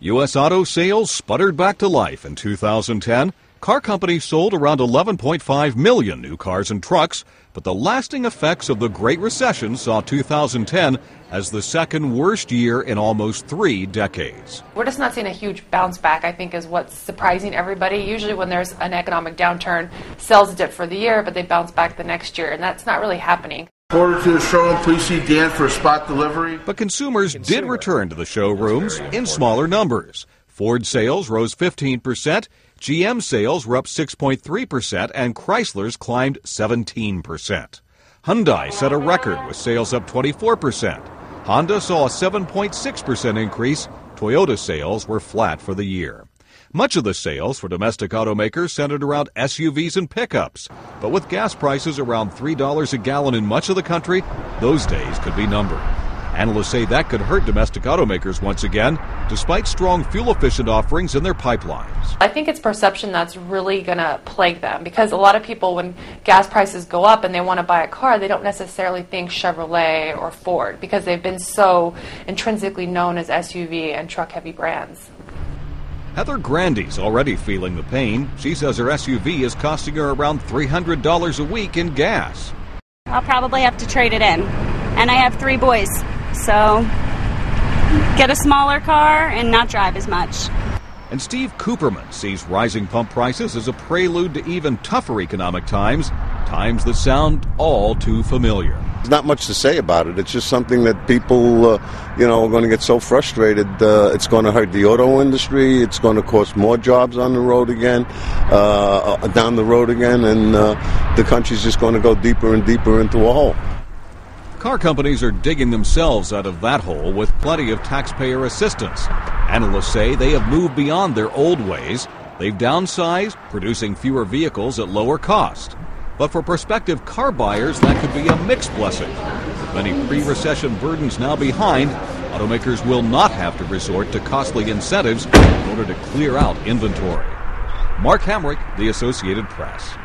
U.S. auto sales sputtered back to life in 2010. Car companies sold around 11.5 million new cars and trucks, but the lasting effects of the Great Recession saw 2010 as the second worst year in almost 3 decades. We're just not seeing a huge bounce back, I think, is what's surprising everybody. Usually when there's an economic downturn, sales dip for the year, but they bounce back the next year, and that's not really happening. Order to the showroom, please see Dan for a spot delivery. But consumers did return to the showrooms in smaller numbers. Ford sales rose 15%, GM sales were up 6.3%, and Chrysler's climbed 17%. Hyundai set a record with sales up 24%. Honda saw a 7.6% increase. Toyota sales were flat for the year. Much of the sales for domestic automakers centered around SUVs and pickups. But with gas prices around $3 a gallon in much of the country, those days could be numbered. Analysts say that could hurt domestic automakers once again, despite strong fuel-efficient offerings in their pipelines. I think it's perception that's really going to plague them, because a lot of people, when gas prices go up and they want to buy a car, they don't necessarily think Chevrolet or Ford, because they've been so intrinsically known as SUV and truck-heavy brands. Heather Grandy's already feeling the pain. She says her SUV is costing her around $300 a week in gas. I'll probably have to trade it in. And I have 3 boys, so get a smaller car and not drive as much. And Steve Cooperman sees rising pump prices as a prelude to even tougher economic times, times that sound all too familiar. There's not much to say about it. It's just something that people, are going to get so frustrated. It's going to hurt the auto industry. It's going to cost more jobs on the road again, down the road again, and the country's just going to go deeper and deeper into a hole. Car companies are digging themselves out of that hole with plenty of taxpayer assistance. Analysts say they have moved beyond their old ways. They've downsized, producing fewer vehicles at lower cost. But for prospective car buyers, that could be a mixed blessing. With many pre-recession burdens now behind, automakers will not have to resort to costly incentives in order to clear out inventory. Mark Hamrick, The Associated Press.